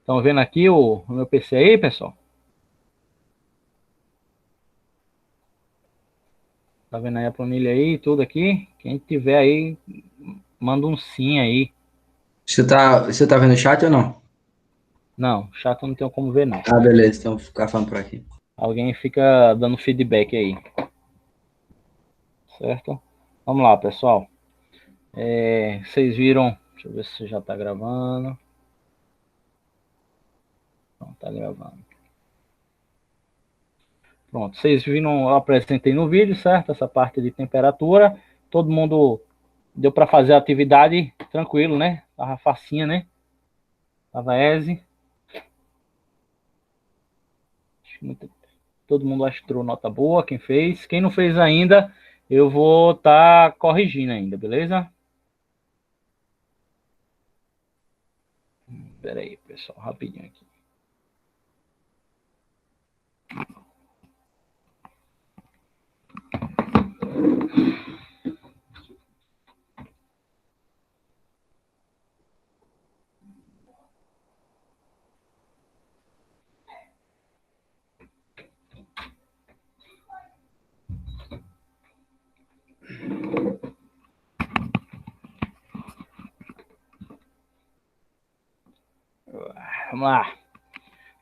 Estão vendo aqui o meu PC aí, pessoal? Tá vendo aí a planilha aí, tudo aqui? Quem tiver aí, manda um sim aí. Você tá vendo o chat ou não? Não, chato não tem como ver não. Ah, beleza, então vou ficar falando por aqui. Alguém fica dando feedback aí, certo? Vamos lá, pessoal. Vocês viram? Deixa eu ver se já tá gravando. Não, tá gravando. Pronto, vocês viram, eu apresentei no vídeo, certo? Essa parte de temperatura. Todo mundo deu para fazer a atividade tranquilo, né? Tava facinha, né? Tava easy. Todo mundo acho que tirou nota boa, quem fez. Quem não fez ainda, eu vou estar corrigindo ainda, beleza? Espera aí, pessoal, rapidinho aqui. Vamos lá.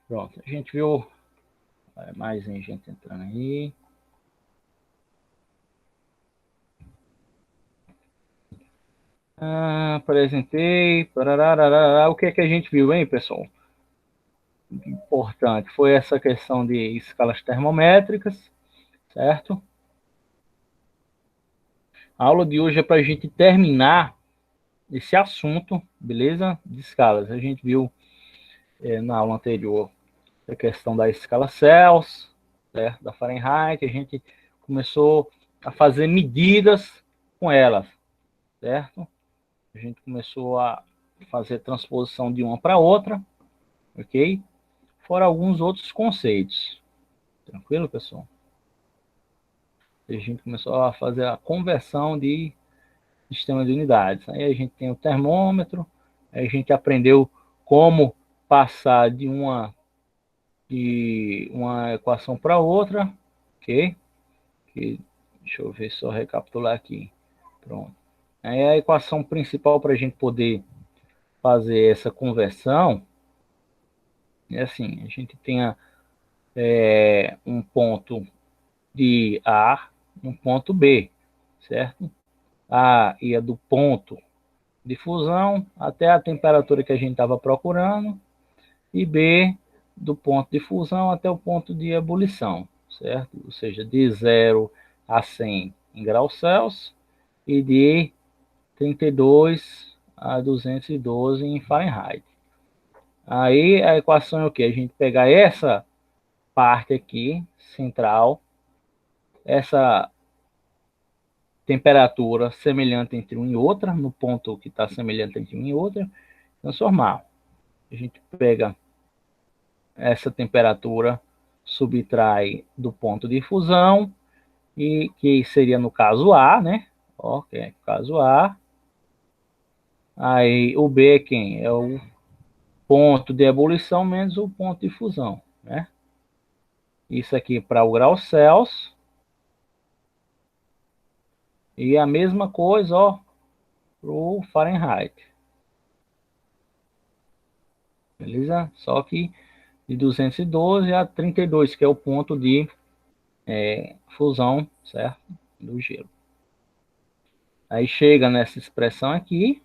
Pronto, a gente viu mais gente entrando aí. Apresentei. Parararara. O que é que a gente viu, hein, pessoal? Importante foi essa questão de escalas termométricas, certo? A aula de hoje é para a gente terminar esse assunto, beleza? De escalas. A gente viu na aula anterior a questão da escala Celsius, certo? Da Fahrenheit. A gente começou a fazer medidas com elas, certo? A gente começou a fazer transposição de uma para outra, ok? Fora alguns outros conceitos. Tranquilo, pessoal? A gente começou a fazer a conversão de sistema de unidades. Aí a gente tem o termômetro, aí a gente aprendeu como passar de uma equação para outra, ok? Deixa eu ver, só recapitular aqui. Pronto. Aí a equação principal para a gente poder fazer essa conversão é assim: a gente tem um ponto de A, um ponto B, certo? A ia do ponto de fusão até a temperatura que a gente estava procurando, e B do ponto de fusão até o ponto de ebulição, certo? Ou seja, de 0 a 100 em graus Celsius e de 32 a 212 em Fahrenheit. Aí a equação é o que? A gente pegar essa parte aqui, central, essa temperatura semelhante entre uma e outra, no ponto que está semelhante entre uma e outra, transformar. A gente pega essa temperatura, subtrai do ponto de fusão, e que seria no caso A, né? Ok, caso A. Aí o B é quem? É o ponto de ebulição menos o ponto de fusão, né? Isso aqui para o grau Celsius. E a mesma coisa, ó, para o Fahrenheit. Beleza? Só que de 212 a 32, que é o ponto de fusão, certo? Do gelo. Aí chega nessa expressão aqui,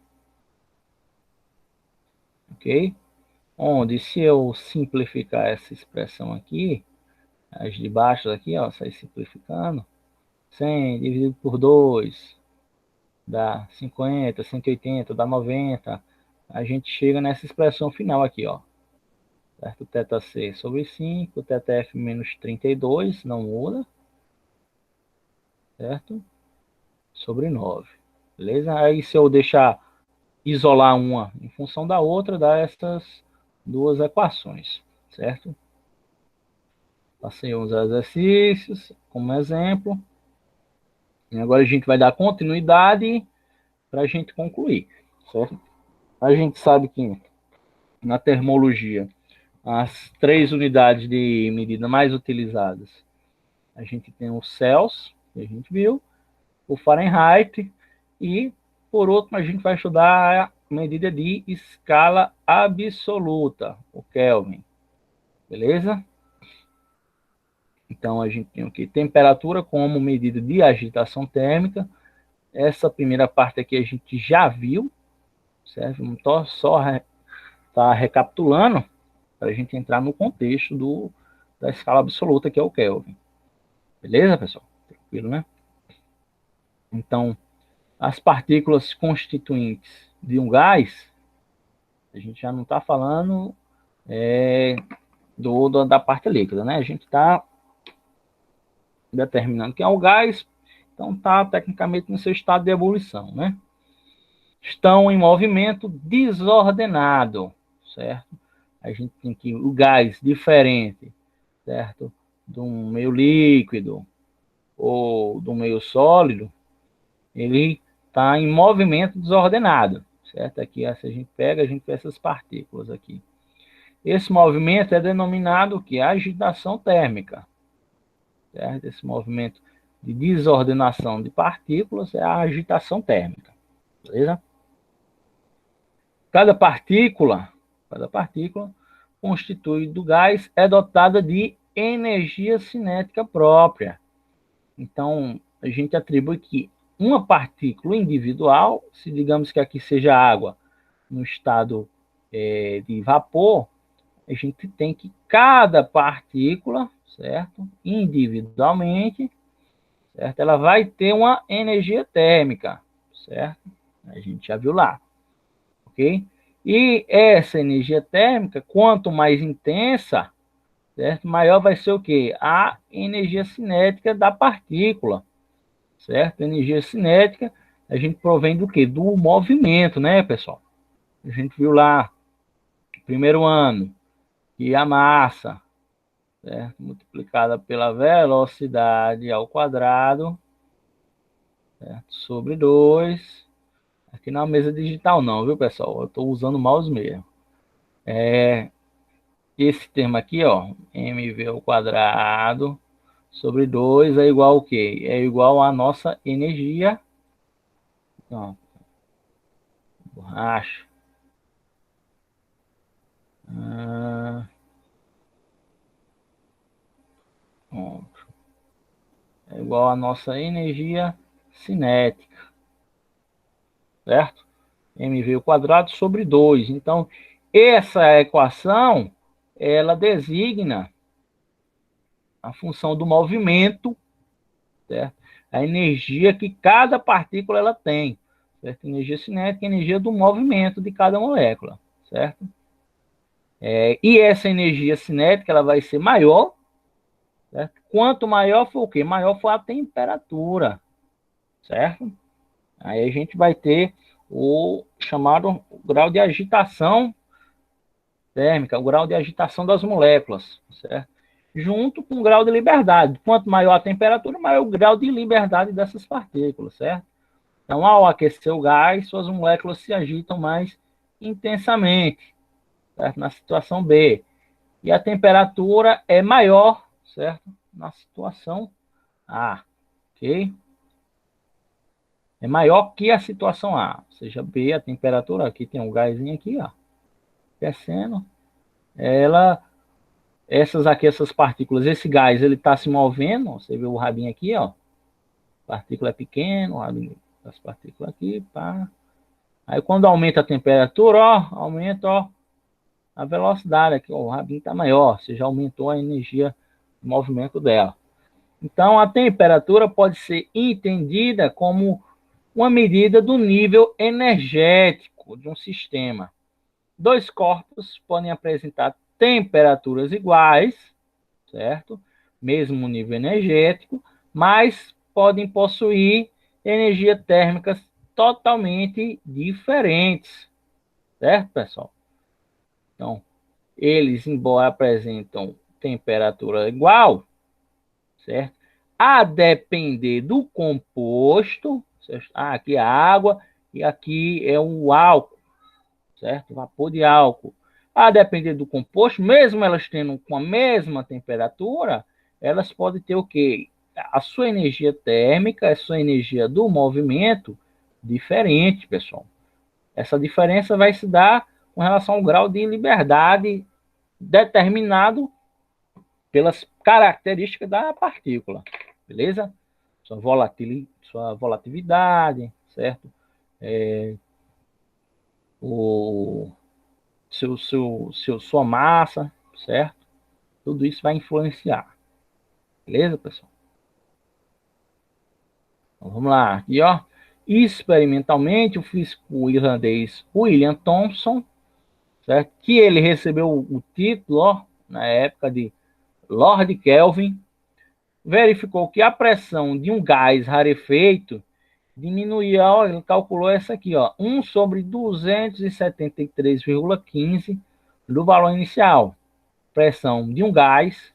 ok? Onde, se eu simplificar essa expressão aqui, as de baixo aqui, ó, sai simplificando, 100 dividido por 2 dá 50, 180, dá 90. A gente chega nessa expressão final aqui, ó. Certo? Θc sobre 5, θf menos 32, não muda, certo? Sobre 9. Beleza? Aí se eu deixar isolar uma em função da outra, dá essas duas equações, certo? Passei uns exercícios como exemplo. E agora a gente vai dar continuidade para a gente concluir, certo? A gente sabe que na termologia, as 3 unidades de medida mais utilizadas. A gente tem o Celsius, que a gente viu, o Fahrenheit e, por último, a gente vai estudar a medida de escala absoluta, o Kelvin. Beleza? Então, a gente tem aqui temperatura como medida de agitação térmica. Essa primeira parte aqui a gente já viu, certo? Não estou só recapitulando para a gente entrar no contexto da escala absoluta, que é o Kelvin. Beleza, pessoal? Tranquilo, né? Então, as partículas constituintes de um gás, a gente já não está falando da parte líquida, né? A gente está determinando que é o gás, então está tecnicamente no seu estado de ebulição, né? Estão em movimento desordenado, certo? A gente tem que o gás diferente, certo? De um meio líquido ou do meio sólido, ele está em movimento desordenado, certo? Aqui, se a gente pega, a gente vê essas partículas aqui. Esse movimento é denominado que agitação térmica, certo? Esse movimento de desordenação de partículas é a agitação térmica, beleza? Cada partícula constituída do gás é dotada de energia cinética própria. Então, a gente atribui que uma partícula individual, se digamos que aqui seja água no estado de vapor, a gente tem que cada partícula, certo? Individualmente, certo? Ela vai ter uma energia térmica, certo? A gente já viu lá, ok? E essa energia térmica, quanto mais intensa, certo? Maior vai ser o quê? A energia cinética da partícula, certo? Energia cinética, a gente provém do quê? Do movimento, né, pessoal? A gente viu lá, primeiro ano, que a massa, certo? Multiplicada pela velocidade ao quadrado, certo? Sobre 2. Aqui não é uma mesa digital não, viu, pessoal? Eu estou usando o mouse mesmo. Esse termo aqui, ó, mv ao quadrado sobre 2 é igual ao quê? É igual à nossa energia. Ó, borracha. É igual à nossa energia cinética, certo? mv ao quadrado sobre 2. Então, essa equação, ela designa a função do movimento, certo? A energia que cada partícula ela tem, certo? Energia cinética, energia do movimento de cada molécula, certo? E essa energia cinética ela vai ser maior, certo? Quanto maior for o quê? Maior for a temperatura, certo? Aí a gente vai ter o chamado grau de agitação térmica, o grau de agitação das moléculas, certo? Junto com o grau de liberdade. Quanto maior a temperatura, maior o grau de liberdade dessas partículas, certo? Então, ao aquecer o gás, suas moléculas se agitam mais intensamente, certo? Na situação B. E a temperatura é maior, certo? Na situação A, ok? É maior que a situação A, ou seja, B, a temperatura, aqui tem um gásinho aqui, ó, descendo, essas partículas, esse gás, ele está se movendo, você vê o rabinho aqui, ó, a partícula é pequena, o rabinho das partículas aqui, pá. Aí quando aumenta a temperatura, ó, aumenta, ó, a velocidade aqui, ó, o rabinho está maior, você já aumentou a energia de movimento dela. Então, a temperatura pode ser entendida como uma medida do nível energético de um sistema. Dois corpos podem apresentar temperaturas iguais, certo? Mesmo nível energético, mas podem possuir energias térmicas totalmente diferentes, certo, pessoal? Então, eles, embora apresentam temperatura igual, certo? A depender do composto, certo? Aqui é a água e aqui é o álcool, certo? Vapor de álcool. A depender do composto, mesmo elas tendo com a mesma temperatura, elas podem ter o quê? A sua energia térmica, a sua energia do movimento diferente, pessoal. Essa diferença vai se dar com relação ao grau de liberdade determinado pelas características da partícula, beleza? Sua volatilidade, certo? Sua massa, certo? Tudo isso vai influenciar, beleza, pessoal? Então, vamos lá, aqui, ó. Experimentalmente, o físico irlandês William Thomson, certo? Que ele recebeu o título, ó, na época de Lord Kelvin, verificou que a pressão de um gás rarefeito diminuía, ó, ele calculou essa aqui, ó, 1 sobre 273,15 do valor inicial. Pressão de um gás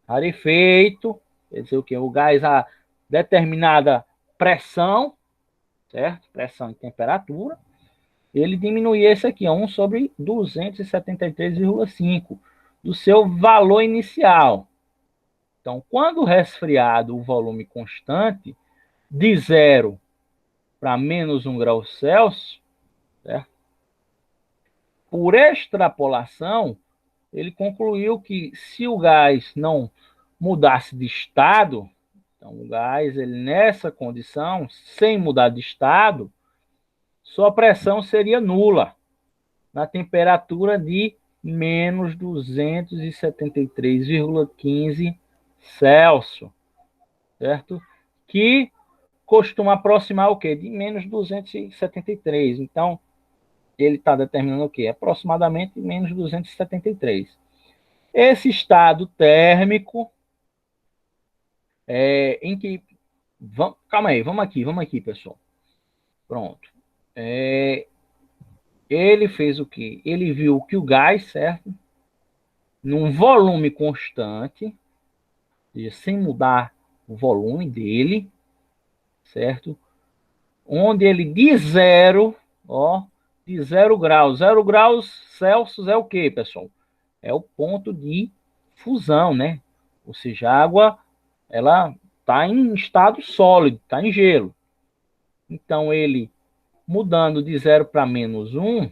rarefeito, quer dizer o que? O gás a determinada pressão, certo? Pressão e temperatura. Ele diminuía esse aqui, ó, 1 sobre 273,5 do seu valor inicial. Então, quando resfriado o volume constante, de 0 para menos 1 grau Celsius, certo? Por extrapolação, ele concluiu que se o gás não mudasse de estado, então o gás, ele nessa condição, sem mudar de estado, sua pressão seria nula, na temperatura de menos 273,15 Celsius, certo? Que costuma aproximar o quê? De menos 273. Então, ele está determinando o quê? Aproximadamente menos 273. Esse estado térmico em que... Calma aí, vamos aqui, pessoal. Pronto. Ele fez o quê? Ele viu que o gás, certo? Num volume constante, sem mudar o volume dele, certo? Onde ele de 0, ó, de 0 graus. 0 graus Celsius é o quê, pessoal? É o ponto de fusão, né? Ou seja, a água, ela está em estado sólido, está em gelo. Então, ele mudando de 0 para menos 1,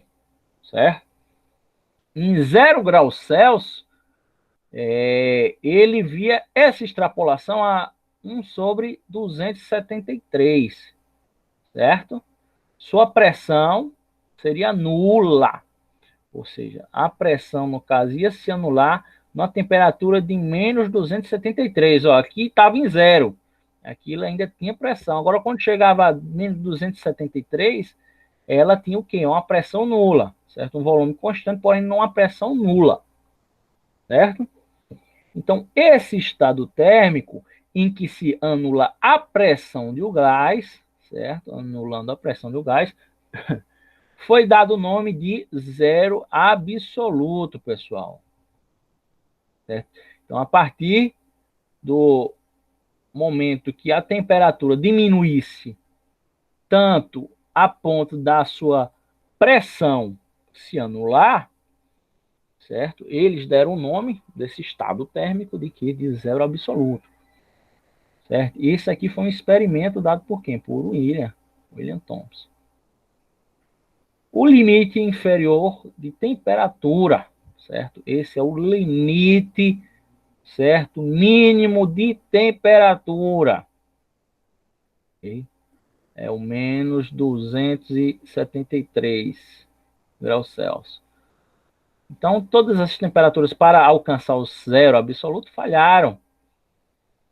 certo? Em 0 graus Celsius, ele via essa extrapolação a 1 sobre 273, certo? Sua pressão seria nula, ou seja, a pressão, no caso, ia se anular numa temperatura de menos 273. Ó, aqui estava em 0, aquilo ainda tinha pressão. Agora, quando chegava a menos 273, ela tinha o quê? Uma pressão nula, certo? Um volume constante, porém não uma pressão nula, certo? Então, esse estado térmico em que se anula a pressão de um gás, certo? Anulando a pressão do gás, foi dado o nome de zero absoluto, pessoal. Certo? Então, a partir do momento que a temperatura diminuísse tanto a ponto da sua pressão se anular, certo? Eles deram o nome desse estado térmico de que? De zero absoluto. Certo? Isso aqui foi um experimento dado por quem? Por William Thomson. O limite inferior de temperatura, certo? Esse é o limite, certo? Mínimo de temperatura. Okay? É o menos 273 graus Celsius. Então, todas as temperaturas para alcançar o zero absoluto falharam.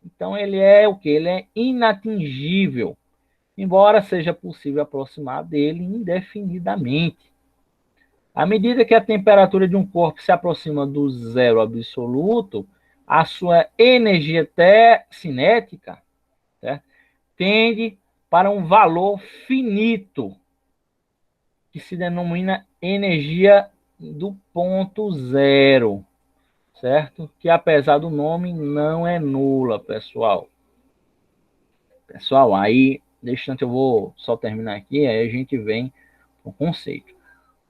Então, ele é o que? Ele é inatingível, embora seja possível aproximar dele indefinidamente. À medida que a temperatura de um corpo se aproxima do zero absoluto, a sua energia cinética, certo? Tende para um valor finito, que se denomina energia do ponto zero, certo? Que apesar do nome não é nula, pessoal. Pessoal, aí, deixa eu vou só terminar aqui, aí a gente vem para o conceito.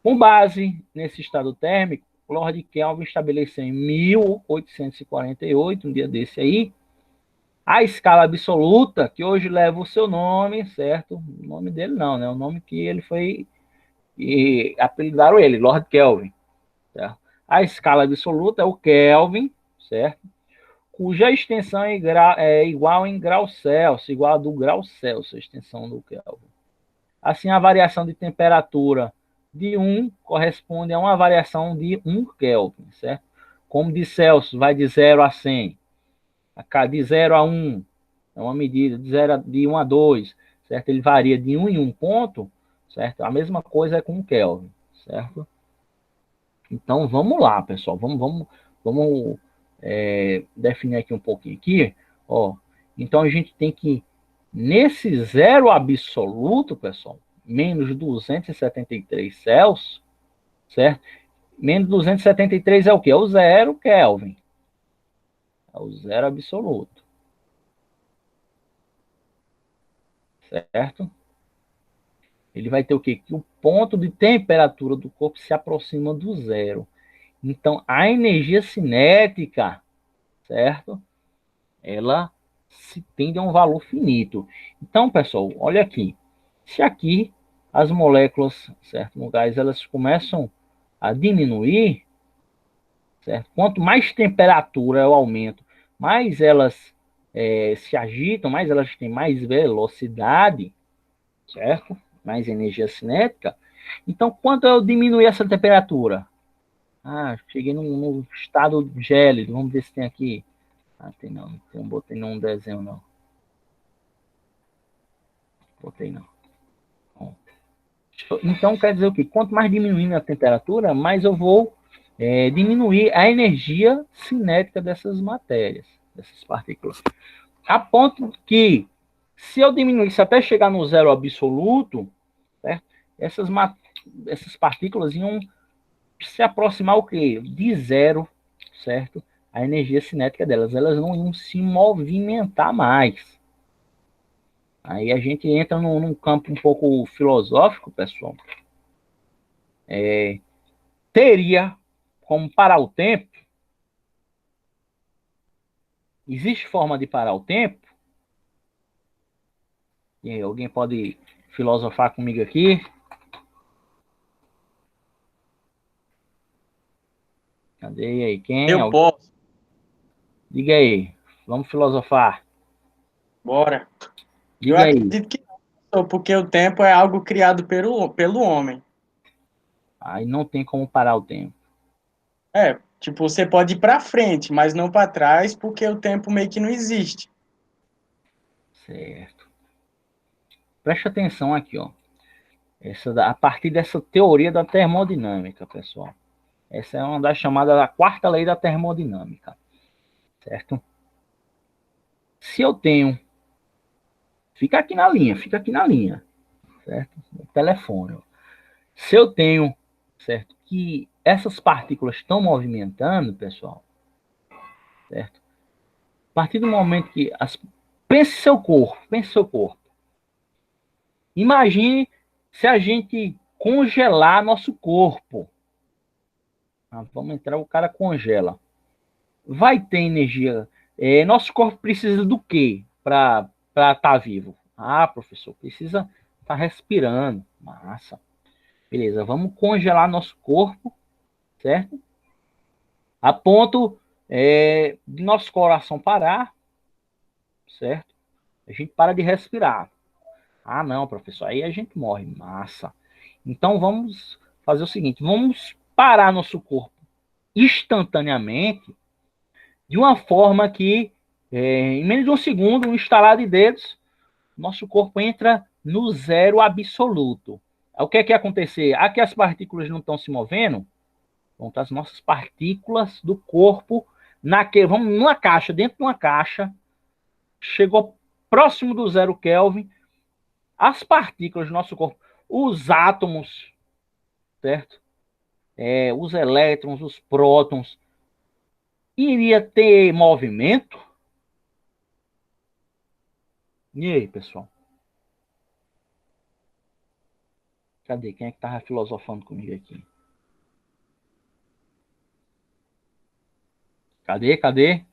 Com base nesse estado térmico, Lord Kelvin estabeleceu em 1848, um dia desse aí, a escala absoluta, que hoje leva o seu nome, certo? O nome dele não, né? O nome que ele foi, e apelidaram ele, Lord Kelvin, certo? A escala absoluta é o Kelvin, certo? Cuja extensão é igual em graus Celsius, igual a do grau Celsius, a extensão do Kelvin. Assim, a variação de temperatura de 1 corresponde a uma variação de 1 Kelvin, certo? Como de Celsius vai de 0 a 100, de 0 a 1 é uma medida, de 1 a 2, certo? Ele varia de 1 em 1 ponto, certo? A mesma coisa é com o Kelvin, certo? Então, vamos lá, pessoal. Vamos definir aqui um pouquinho aqui. Ó. Então, a gente tem que, nesse zero absoluto, pessoal, menos 273 Celsius, certo? Menos 273 é o quê? É o zero Kelvin. É o zero absoluto. Certo? Ele vai ter o quê? Que o ponto de temperatura do corpo se aproxima do zero. Então, a energia cinética, certo? Ela se tende a um valor finito. Então, pessoal, olha aqui. Se aqui as moléculas, certo, no gás, elas começam a diminuir, certo? Quanto mais temperatura eu aumento, mais elas se agitam, mais elas têm mais velocidade, certo? Mais energia cinética. Então, quanto eu diminuir essa temperatura? Ah, cheguei num estado gélido. Vamos ver se tem aqui. Ah, tem não. Não botei num desenho, não. Botei não. Bom. Então, quer dizer o quê? Quanto mais diminuindo a temperatura, mais eu vou diminuir a energia cinética dessas matérias, dessas partículas. A ponto que, se eu diminuísse até chegar no zero absoluto, certo? Essas partículas iam se aproximar o quê? De zero, certo? A energia cinética delas. Elas não iam se movimentar mais. Aí a gente entra num campo um pouco filosófico, pessoal. Teria como parar o tempo? Existe forma de parar o tempo? E aí, alguém pode filosofar comigo aqui? Cadê aí? Quem? Eu posso. Diga aí. Vamos filosofar. Bora. Eu Diga aí. acredito que não, porque o tempo é algo criado pelo homem. Aí não tem como parar o tempo. Tipo, você pode ir para frente, mas não para trás, porque o tempo meio que não existe. Certo. Preste atenção aqui, ó. A partir dessa teoria da termodinâmica, pessoal. Essa é uma das chamadas da quarta lei da termodinâmica. Certo? Se eu tenho... Fica aqui na linha, certo? O telefone. Ó. Se eu tenho, certo, que essas partículas estão movimentando, pessoal, certo? A partir do momento que pense seu corpo. Imagine se a gente congelar nosso corpo. Vamos entrar, o cara congela. Vai ter energia. Nosso corpo precisa do quê para estar vivo? Ah, professor, precisa estar respirando. Massa. Beleza, vamos congelar nosso corpo, certo? A ponto de nosso coração parar, certo? A gente para de respirar. Ah, não, professor, aí a gente morre. Massa. Então vamos fazer o seguinte: vamos parar nosso corpo instantaneamente, de uma forma que, em menos de um segundo, um estalar de dedos, nosso corpo entra no zero absoluto. O que é que ia acontecer? Aqui as partículas não estão se movendo, vão estar as nossas partículas do corpo vamos numa caixa, dentro de uma caixa, chegou próximo do zero Kelvin, as partículas do nosso corpo, os átomos, certo? Os elétrons, os prótons, iria ter movimento? E aí, pessoal? Cadê? Quem é que tava filosofando comigo aqui? Cadê?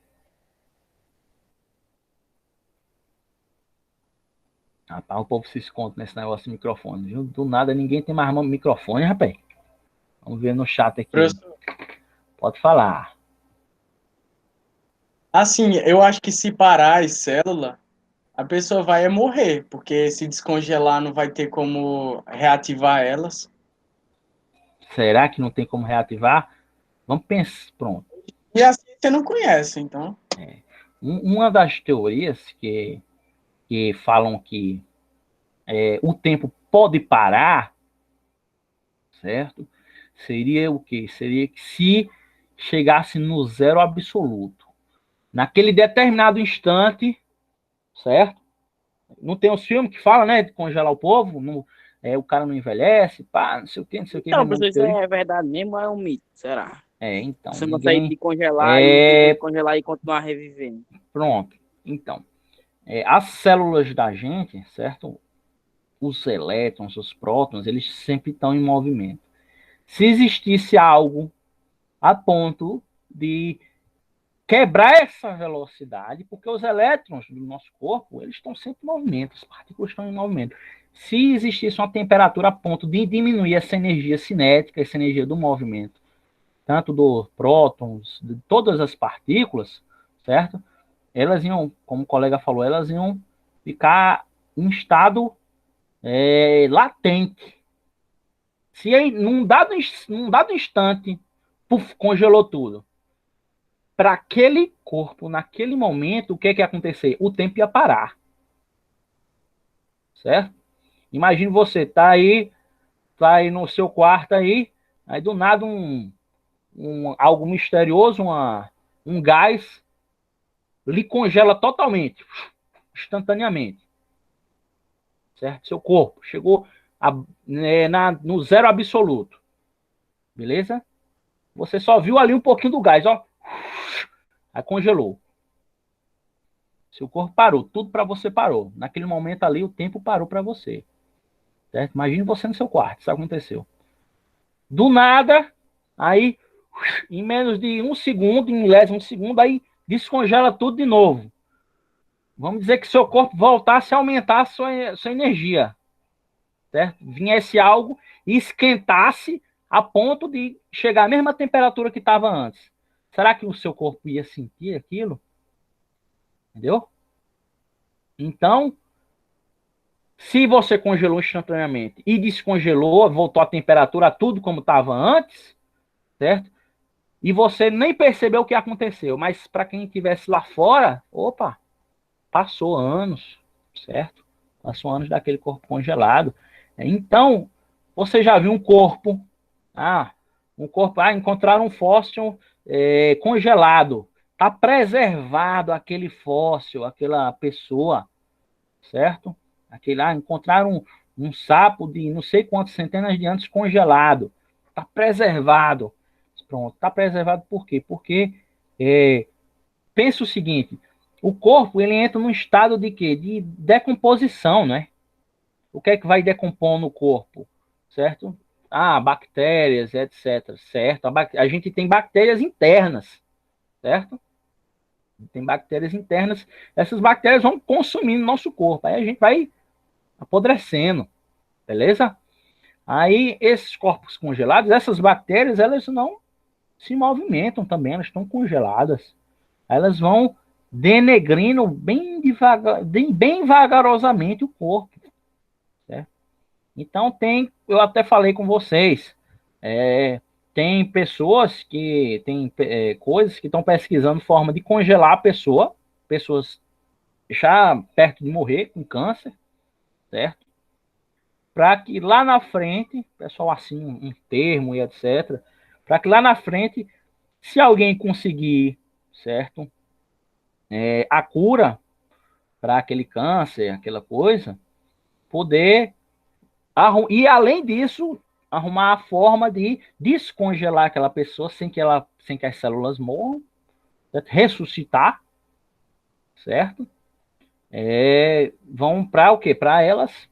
Rapaz, o povo se esconde nesse negócio de microfone, viu? Do nada ninguém tem mais microfone, rapaz. Vamos ver no chat aqui. Professor, Pode falar. assim, eu acho que se parar as células, a pessoa vai morrer, porque se descongelar não vai ter como reativar elas. Será que não tem como reativar? Vamos pensar. Pronto. E assim você não conhece, então. Uma das teorias que falam que o tempo pode parar, certo? Seria o quê? Seria que se chegasse no zero absoluto. Naquele determinado instante, certo? Não tem os filmes que falam, né, de congelar o povo, o cara não envelhece, pá, não sei o que, Então, né, professor, isso é verdade mesmo ou é um mito? Será? então, Você consegue ninguém... descongelar e depois congelar e continuar revivendo. Pronto. Então, as células da gente, certo? Os elétrons, os prótons, eles sempre estão em movimento. Se existisse algo a ponto de quebrar essa velocidade, porque os elétrons do nosso corpo, eles estão sempre em movimento, as partículas estão em movimento. Se existisse uma temperatura a ponto de diminuir essa energia cinética, essa energia do movimento, tanto dos prótons, de todas as partículas, certo? Elas iam, como o colega falou, elas iam ficar em estado latente. Se aí, num dado instante, puf, congelou tudo. Para aquele corpo, naquele momento, o que ia acontecer? O tempo ia parar. Certo? Imagine você, tá aí no seu quarto aí do nada algo misterioso, um gás, lhe congela totalmente, instantaneamente. Certo? Seu corpo chegou no zero absoluto. Beleza? Você só viu ali um pouquinho do gás, ó. Aí congelou. Seu corpo parou, tudo para você parou. Naquele momento ali, o tempo parou para você. Certo? Imagine você no seu quarto, isso aconteceu. Do nada, aí, em menos de um segundo, em milésimo de segundo, aí descongela tudo de novo. Vamos dizer que seu corpo voltasse a aumentar a sua energia. Certo? Viesse algo e esquentasse a ponto de chegar à mesma temperatura que estava antes. Será que o seu corpo ia sentir aquilo? Entendeu? Então, se você congelou instantaneamente e descongelou, voltou a temperatura tudo como estava antes, certo? E você nem percebeu o que aconteceu, mas para quem estivesse lá fora, opa, passou anos, certo? Passou anos daquele corpo congelado. Então, você já viu um corpo, encontraram um fóssil congelado, está preservado aquele fóssil, aquela pessoa, certo? Encontraram um sapo de não sei quantas centenas de anos congelado, está preservado. Pronto, está preservado por quê? Porque pensa o seguinte, o corpo ele entra num estado de quê? De decomposição, né? O que é que vai decompor no corpo? Certo? Bactérias, etc. Certo? A gente tem bactérias internas, certo? Tem bactérias internas, essas bactérias vão consumindo nosso corpo, aí a gente vai apodrecendo, beleza? Aí esses corpos congelados, essas bactérias, elas não se movimentam também, elas estão congeladas. Elas vão denegrindo bem devagar, bem vagarosamente o corpo. Certo? Então eu até falei com vocês, tem pessoas que tem coisas que estão pesquisando forma de congelar a pessoa, pessoas já perto de morrer com câncer, certo? Para que lá na frente, pessoal assim, um termo e etc, para que lá na frente, se alguém conseguir, certo? A cura para aquele câncer, aquela coisa, poder e além disso, arrumar a forma de descongelar aquela pessoa sem que as células morram, certo? Ressuscitar, certo? Vão para o quê? Para elas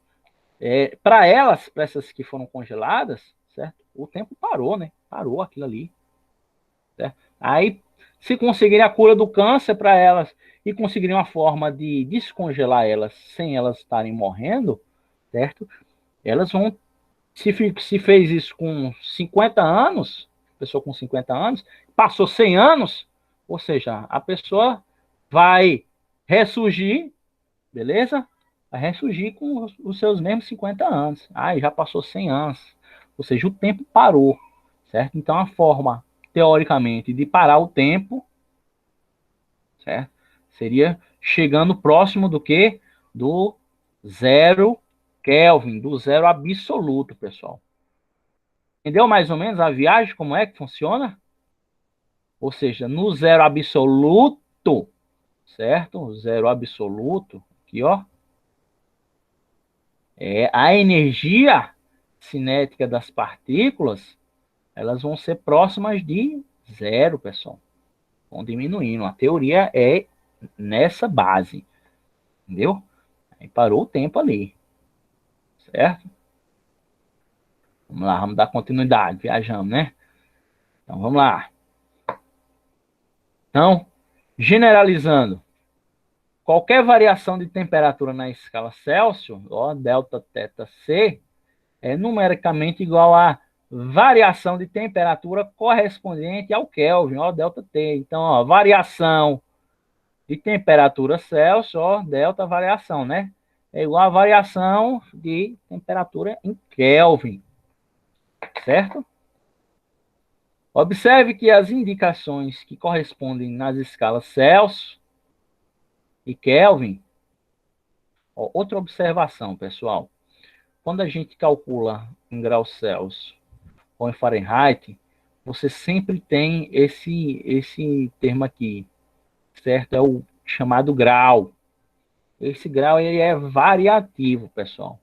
Para elas, para essas que foram congeladas, certo? O tempo parou, né? Parou aquilo ali. Certo? Aí, se conseguirem a cura do câncer para elas e conseguirem uma forma de descongelar elas sem elas estarem morrendo, certo? Elas vão, se fez isso com 50 anos, pessoa com 50 anos, passou 100 anos, ou seja, a pessoa vai ressurgir, beleza? Vai ressurgir com os seus mesmos 50 anos. Aí já passou 100 anos. Ou seja, o tempo parou, certo? Então a forma, teoricamente, de parar o tempo, certo? Seria chegando próximo do que? Do zero Kelvin, do zero absoluto, pessoal. Entendeu mais ou menos a viagem, como é que funciona? Ou seja, no zero absoluto, certo? Zero absoluto, aqui, ó. A energia cinética das partículas, elas vão ser próximas de zero, pessoal. Vão diminuindo. A teoria é nessa base, entendeu? Aí parou o tempo ali, certo? Vamos lá, vamos dar continuidade, viajamos, né? Então, vamos lá. Então, generalizando, qualquer variação de temperatura na escala Celsius, ó, delta, teta, C, é numericamente igual a variação de temperatura correspondente ao Kelvin, ó, delta T. Então, ó, variação de temperatura Celsius, ó, delta variação, né? É igual a variação de temperatura em Kelvin, certo? Observe que as indicações que correspondem nas escalas Celsius e Kelvin, ó, outra observação, pessoal. Quando a gente calcula em graus Celsius ou em Fahrenheit, você sempre tem esse termo aqui, certo? É o chamado grau. Esse grau ele é variativo, pessoal.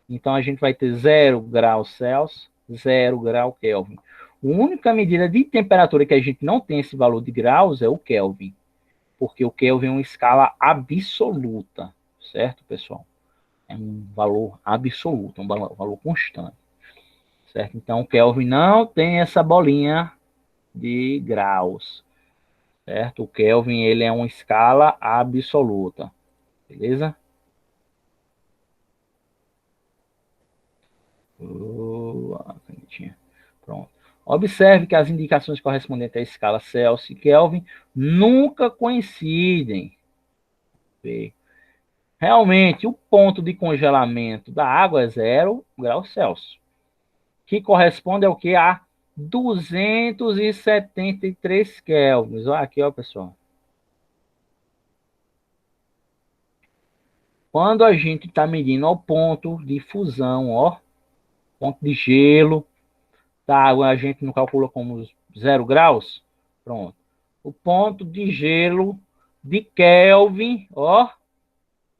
Então a gente vai ter 0 graus Celsius, 0 grau Kelvin. A única medida de temperatura que a gente não tem esse valor de graus é o Kelvin, porque o Kelvin é uma escala absoluta, certo, pessoal? É um valor absoluto, um valor constante, certo? Então o Kelvin não tem essa bolinha de graus, certo? O Kelvin ele é uma escala absoluta, beleza? Pronto. Observe que as indicações correspondentes à escala Celsius e Kelvin nunca coincidem. Realmente, o ponto de congelamento da água é 0 graus Celsius, que corresponde ao que? A 273 kelvins. Olha aqui, ó, pessoal. Quando a gente está medindo o ponto de fusão, ó, ponto de gelo da água, a gente não calcula como 0 graus. Pronto. O ponto de gelo de Kelvin, ó,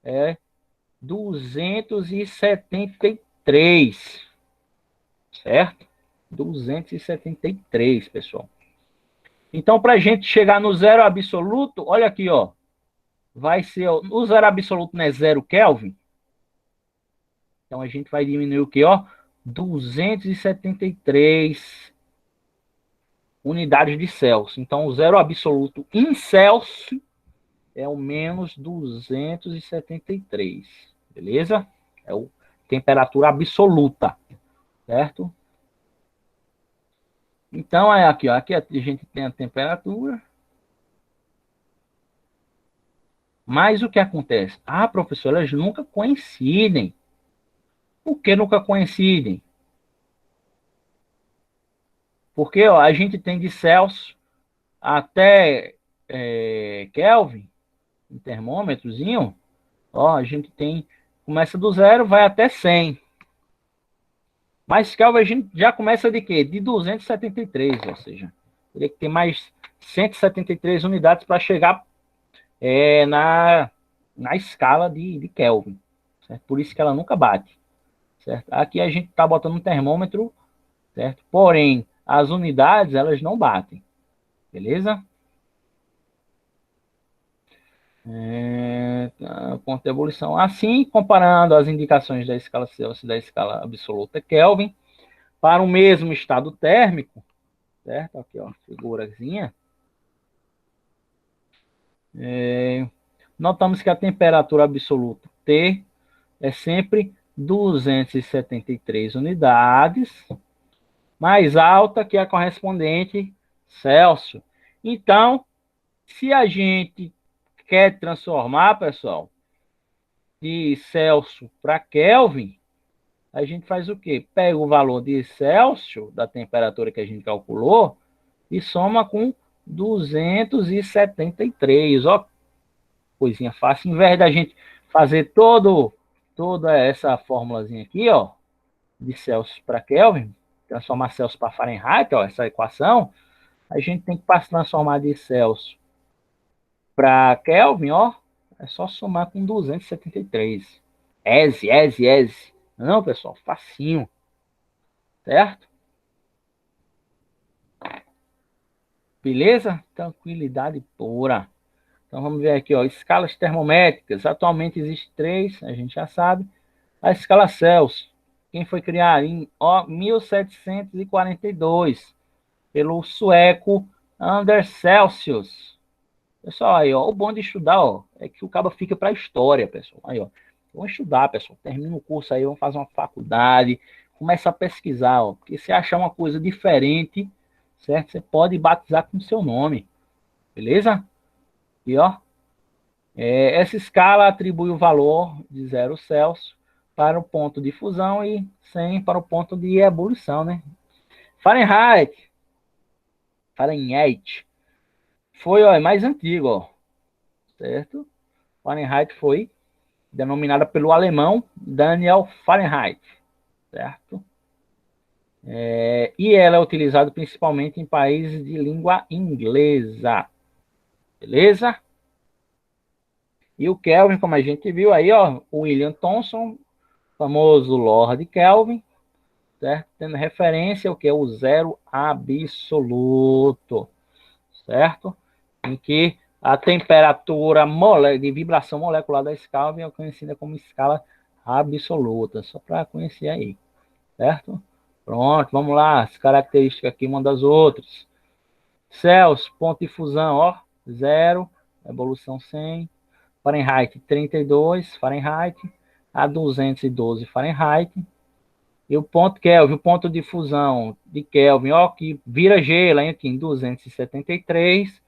é 273. Certo? 273, pessoal. Então, para a gente chegar no zero absoluto, olha aqui, ó. Vai ser, o zero absoluto não é 0 Kelvin? Então, a gente vai diminuir o que, ó? 273 unidades de Celsius. Então, o zero absoluto em Celsius é o menos 273. Beleza? É a temperatura absoluta. Certo? Então, é aqui, ó. Aqui a gente tem a temperatura. Mas o que acontece? Ah, professor, elas nunca coincidem. Por que nunca coincidem? Porque ó, a gente tem de Celsius até Kelvin, um termômetrozinho, ó, a gente tem, começa do 0, vai até 100. Mas Kelvin a gente já começa de quê? De 273, ou seja, teria que ter mais 173 unidades para chegar na escala de Kelvin. Certo? Por isso que ela nunca bate. Certo? Aqui a gente está botando um termômetro, certo? Porém, as unidades elas não batem. Beleza? Ponto de ebulição. Assim, comparando as indicações da escala Celsius e da escala absoluta Kelvin, para o mesmo estado térmico, certo? Aqui, ó, figurazinha. Notamos que a temperatura absoluta T é sempre 273 unidades, mais alta que a correspondente Celsius. Então, se a gente quer transformar, pessoal, de Celsius para Kelvin, a gente faz o quê? Pega o valor de Celsius, da temperatura que a gente calculou, e soma com 273. Ó, coisinha fácil. Em vez da gente fazer toda essa formulazinha aqui, ó, de Celsius para Kelvin, transformar Celsius para Fahrenheit, ó, essa equação, a gente tem que transformar de Celsius para Kelvin, ó, é só somar com 273. Eze. Não, pessoal, facinho. Certo? Beleza? Tranquilidade pura. Então vamos ver aqui, ó, escalas termométricas. Atualmente existem 3, a gente já sabe. A escala Celsius, quem foi criada em 1742 pelo sueco Anders Celsius. Pessoal, aí, ó, o bom de estudar, ó, é que o cabo fica para a história, pessoal. Aí, ó, vamos estudar, pessoal. Termina o curso aí, vamos fazer uma faculdade, começa a pesquisar, ó, porque se achar uma coisa diferente, certo? Você pode batizar com o seu nome, beleza? E, ó, essa escala atribui o valor de 0 Celsius para o ponto de fusão e 100 para o ponto de ebulição, né? Fahrenheit foi, ó, mais antigo, ó, certo? Fahrenheit foi denominada pelo alemão Daniel Fahrenheit, certo? E ela é utilizada principalmente em países de língua inglesa, beleza? E o Kelvin, como a gente viu aí, ó, o William Thomson, famoso Lord Kelvin, certo? Tendo referência ao que é o zero absoluto, certo? Em que a temperatura de vibração molecular da escala é conhecida como escala absoluta, só para conhecer aí, certo? Pronto, vamos lá, as características aqui uma das outras. Celsius, ponto de fusão, ó, 0, evolução 100, Fahrenheit 32, Fahrenheit, a 212 Fahrenheit, e o ponto Kelvin, o ponto de fusão de Kelvin, ó, que vira gelo aqui em 273,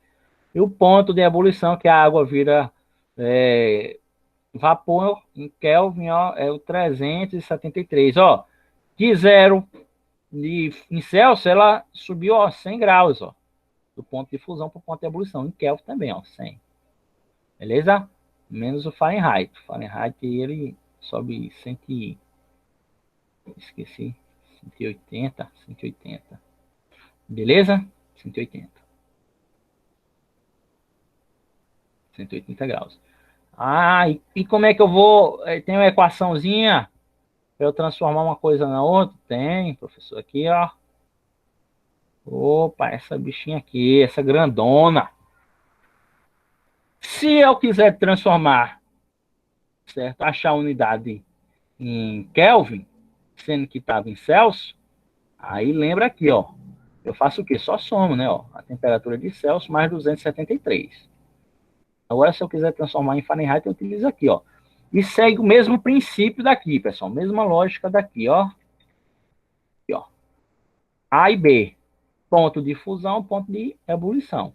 e o ponto de ebulição, que a água vira vapor em Kelvin, ó, é o 373. Ó, de 0 em Celsius, ela subiu, ó, 100 graus, ó, do ponto de fusão para o ponto de ebulição. Em Kelvin também, ó, 100. Beleza? Menos o Fahrenheit. O Fahrenheit, ele sobe 100, esqueci, 180. Beleza? 180 graus. E como é que eu vou... Tem uma equaçãozinha para eu transformar uma coisa na outra? Tem, professor, aqui, ó. Opa, essa bichinha aqui, essa grandona. Se eu quiser transformar, certo? Achar a unidade em Kelvin, sendo que estava em Celsius, aí lembra aqui, ó. Eu faço o quê? Só somo, né? Ó, a temperatura de Celsius mais 273. Agora, se eu quiser transformar em Fahrenheit, eu utilizo aqui, ó. E segue o mesmo princípio daqui, pessoal. Mesma lógica daqui, ó. Aqui, ó. A e B. Ponto de fusão, ponto de ebulição.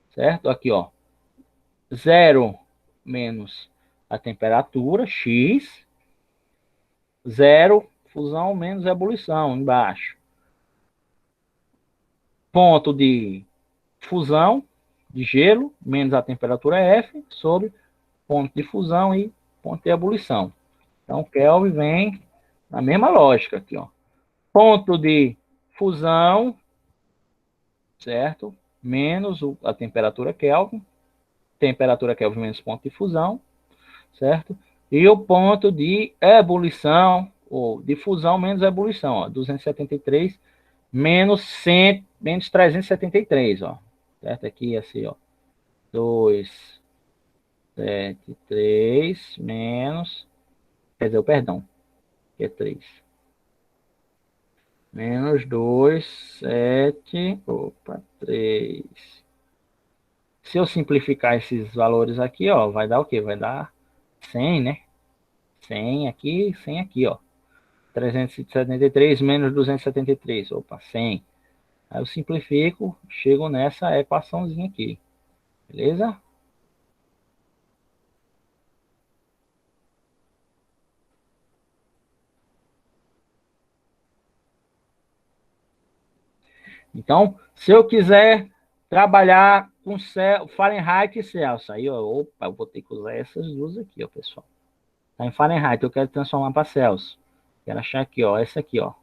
Certo? Aqui, ó. 0 menos a temperatura, X. 0, fusão menos ebulição, embaixo. Ponto de fusão, de gelo, menos a temperatura F, sobre ponto de fusão e ponto de ebulição. Então, Kelvin vem na mesma lógica aqui, ó. Ponto de fusão, certo? Menos a temperatura Kelvin. Temperatura Kelvin menos ponto de fusão, certo? E o ponto de ebulição, ou de fusão menos ebulição, ó. 273 menos 100, menos 373, ó. Certo? Aqui, assim, ó. 2, 3 menos, quer dizer, perdão, que é 3. Menos 2, 7, opa, 3. Se eu simplificar esses valores aqui, ó, vai dar o quê? Vai dar 100, né? 100 aqui, 100 aqui, ó. 373 menos 273, opa, 100. Aí eu simplifico, chego nessa equaçãozinha aqui, beleza? Então, se eu quiser trabalhar com Fahrenheit e Celsius, aí, ó, opa, eu vou ter que usar essas duas aqui, ó, pessoal. Tá em Fahrenheit, eu quero transformar para Celsius. Quero achar aqui, ó, essa aqui, ó.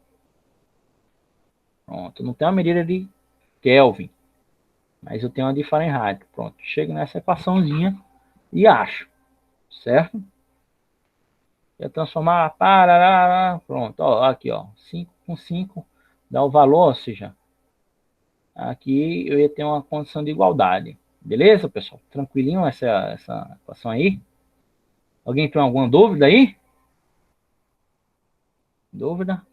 Pronto, não tem uma medida de Kelvin, mas eu tenho uma de Fahrenheit. Pronto, chego nessa equaçãozinha e acho, certo? Quero transformar, parará, pronto, ó, aqui, ó, 5 com 5 dá o valor, ou seja, aqui eu ia ter uma condição de igualdade. Beleza, pessoal? Tranquilinho essa equação aí? Alguém tem alguma dúvida aí? Dúvida?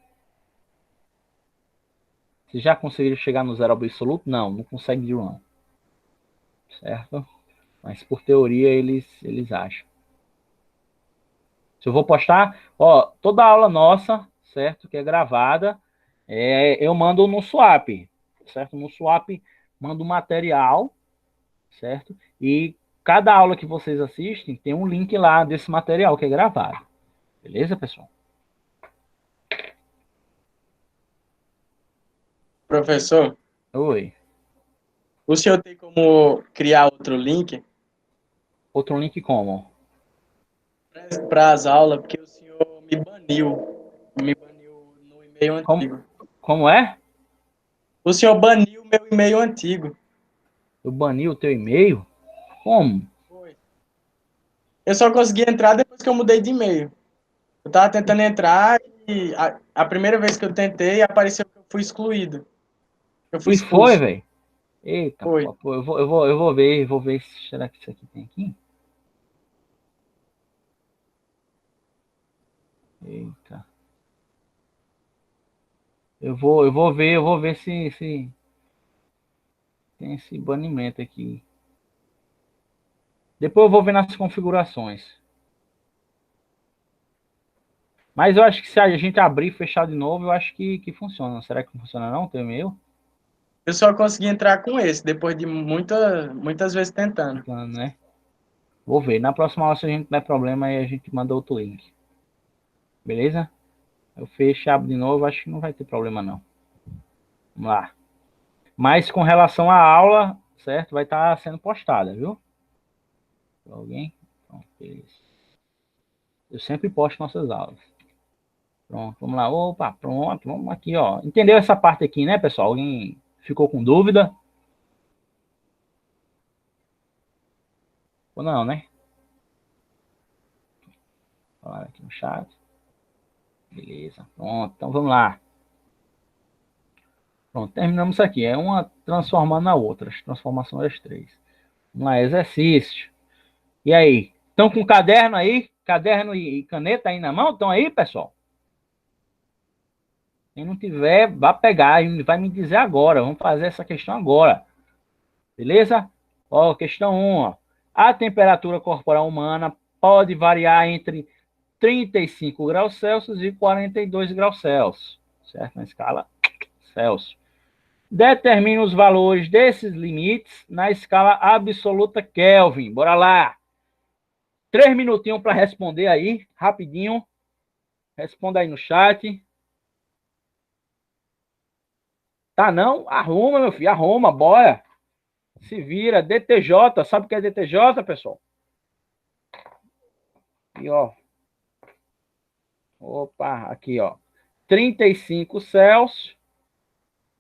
Vocês já conseguiram chegar no zero absoluto? Não, não consegue de não. Certo? Mas por teoria eles acham. Se eu vou postar, ó, toda aula nossa, certo? Que é gravada, eu mando no Swap, certo? No Swap mando o material, certo? E cada aula que vocês assistem tem um link lá desse material que é gravado. Beleza, pessoal? Professor, Oi. o senhor tem como criar outro link Outro link como? para as aulas, porque o senhor me baniu no e-mail antigo. Como é? O senhor baniu meu e-mail antigo. Eu bani o teu e-mail? Como? Foi. Eu só consegui entrar depois que eu mudei de e-mail. Eu tava tentando entrar e a primeira vez que eu tentei apareceu que eu fui excluído. Eu fui E foi, expulso. velho. Eita, Foi. pô, eu vou ver, será que isso aqui tem aqui? Eita. Eu vou ver se tem esse banimento aqui. Depois eu vou ver nas configurações. Mas eu acho que se a gente abrir e fechar de novo, eu acho que funciona. Será que não funciona não, teu e-mail? Eu só consegui entrar com esse, depois de muitas vezes tentando. Funciona, né? Vou ver. Na próxima aula, se a gente der problema, aí a gente manda outro link. Beleza? Eu fecho e abro de novo, acho que não vai ter problema não. Vamos lá. Mas com relação à aula, certo? Vai estar sendo postada, viu? Alguém? Pronto, beleza. Eu sempre posto nossas aulas. Pronto, vamos lá. Opa, pronto, vamos aqui, ó. Entendeu essa parte aqui, né, pessoal? Alguém ficou com dúvida? Ou não, né? Falar aqui no chat. Beleza, pronto. Então vamos lá. Pronto, terminamos isso aqui. É uma transformando na outra. Transformação das três. Vamos lá, exercício. E aí? Estão com caderno aí? Caderno e caneta aí na mão? Estão aí, pessoal? Quem não tiver, vá pegar e vai me dizer agora. Vamos fazer essa questão agora. Beleza? Ó, questão 1. Ó. A temperatura corporal humana pode variar entre 35 graus Celsius e 42 graus Celsius. Certo? Na escala Celsius. Determine os valores desses limites na escala absoluta Kelvin. Bora lá. 3 minutinhos para responder aí, rapidinho. Responda aí no chat. Tá não? Arruma, meu filho, arruma, bora. Se vira, DTJ, sabe o que é DTJ, pessoal? E ó. Opa, aqui ó. 35 Celsius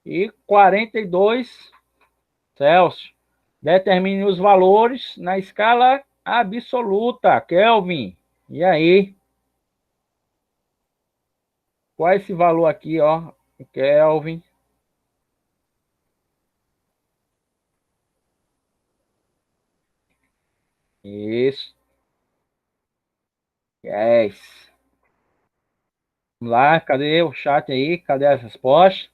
e 42 Celsius. Determine os valores na escala absoluta, Kelvin. E aí? Qual é esse valor aqui, ó? Kelvin. Isso. Yes. Vamos lá, cadê o chat aí? Cadê as respostas?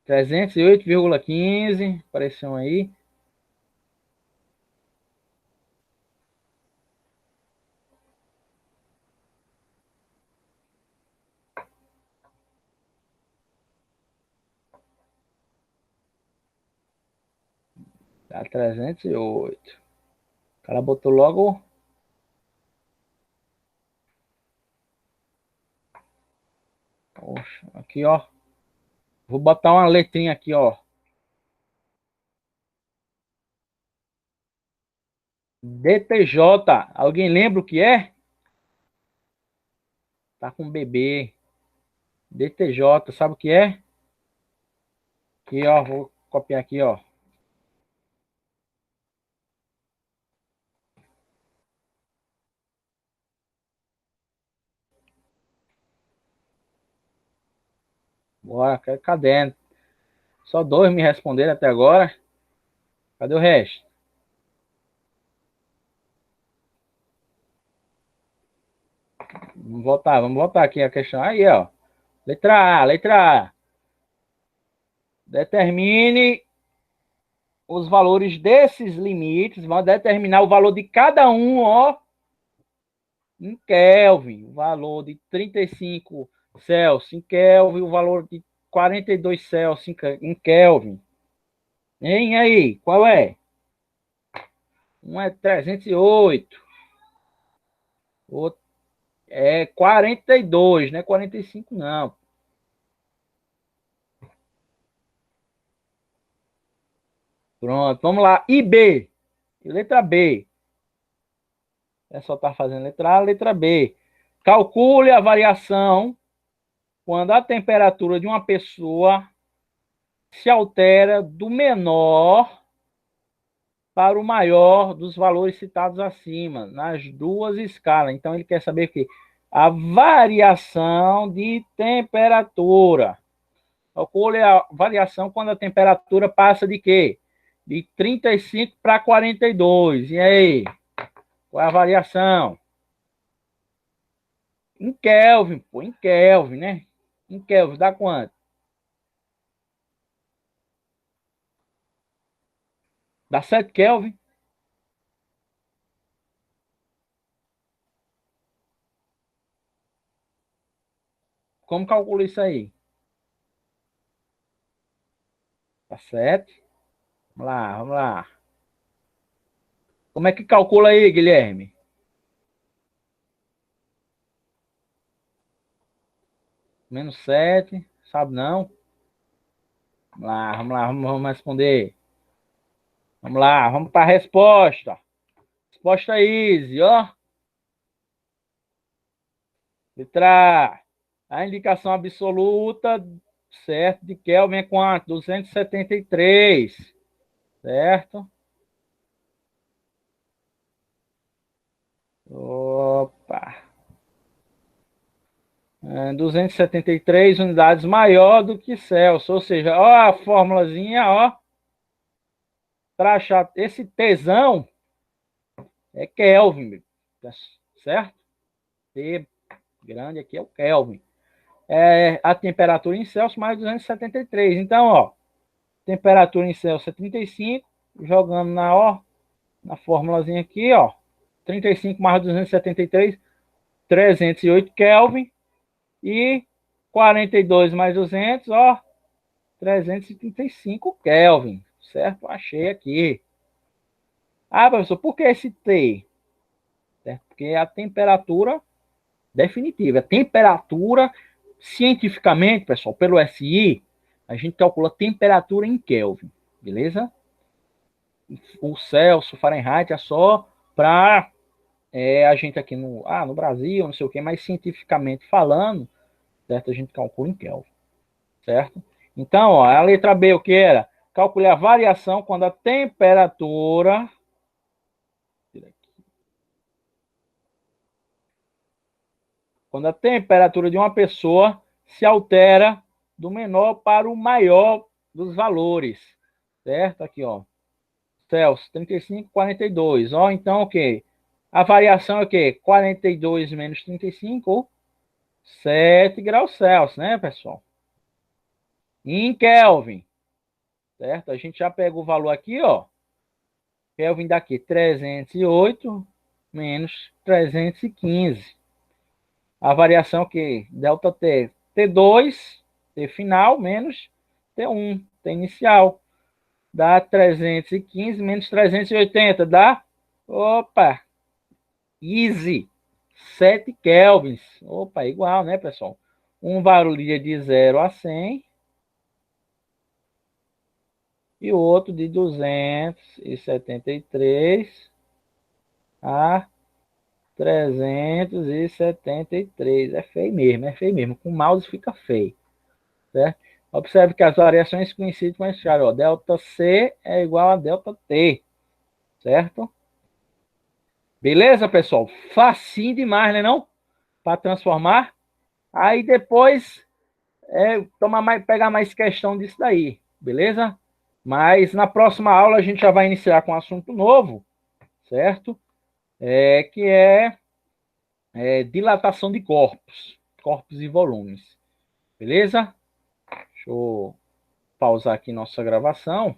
Trezentos e 308,15. Apareceu aí. Tá 308. O cara botou logo. Poxa, aqui, ó. Vou botar uma letrinha aqui, ó. DTJ. Alguém lembra o que é? Tá com bebê. DTJ, sabe o que é? Aqui, ó. Vou copiar aqui, ó. Bora, cadê? Só 2 me responderam até agora. Cadê o resto? Vamos voltar aqui a questão. Aí, ó. Letra A, letra A. Determine os valores desses limites. Vão determinar o valor de cada um, ó. Em Kelvin. O valor de 35 Celsius em Kelvin. O valor de 42 Celsius em Kelvin. Hein, aí? Qual é? Um é 308. Outro é 42, não é 45, não. Pronto, vamos lá. E B. Letra B. É só estar fazendo letra A, letra B. Calcule a variação quando a temperatura de uma pessoa se altera do menor para o maior dos valores citados acima, nas duas escalas. Então, ele quer saber que a variação de temperatura. Calcule a variação quando a temperatura passa de quê? De 35 para 42. E aí? Qual é a variação? Em Kelvin, pô, em Kelvin, né? Em Kelvin, dá quanto? Dá 7 Kelvin? Como calcula isso aí? Dá 7. Vamos lá, vamos lá. Como é que calcula aí, Guilherme? Menos 7, sabe não? Vamos lá, vamos responder. Vamos lá, vamos para a resposta. Resposta easy, ó. Letra A. A indicação absoluta, certo, de Kelvin é quanto? 273, certo? Opa! 273 unidades maior do que Celsius, ou seja, ó a formulazinha, ó, para achar esse tesão é Kelvin, certo? T grande aqui é o Kelvin. É a temperatura em Celsius mais 273. Então, ó, temperatura em Celsius é 35, jogando na formulazinha aqui, ó, 35 mais 273, 308 Kelvin, e 42 mais 200, ó, 335 Kelvin, certo? Achei aqui. Ah, professor, por que esse T? Certo? Porque é a temperatura definitiva. A temperatura, cientificamente, pessoal, pelo SI, a gente calcula temperatura em Kelvin, beleza? O Celsius, o Fahrenheit é só para a gente aqui no Brasil, não sei o que, mas cientificamente falando, certo? A gente calcula em Kelvin, certo? Então, ó, a letra B, o que era? Calcular a variação quando a temperatura... Quando a temperatura de uma pessoa se altera do menor para o maior dos valores, certo? Aqui, ó. Celsius, 35, 42. Ó, então, o quê? A variação é o quê? 42 menos 35, 7 graus Celsius, né, pessoal? Em Kelvin, certo? A gente já pega o valor aqui, ó. Kelvin daqui, 308 menos 315. A variação é o quê? Delta T. T2, T final, menos T1, T inicial. Dá 315 menos 380. Dá, opa, easy, 7 kelvins. Opa, igual, né, pessoal? Um varia de 0 a 100 e o outro de 273 a 373. É feio mesmo, é feio mesmo. Com o mouse fica feio, certo? Observe que as variações coincidem com esse charo, ó. Delta C é igual a delta T, certo? Beleza, pessoal? Facinho demais, né, não? Para transformar. Aí depois pegar mais questão disso daí, beleza? Mas na próxima aula a gente já vai iniciar com um assunto novo, certo? Que é dilatação de corpos e volumes, beleza? Deixa eu pausar aqui nossa gravação.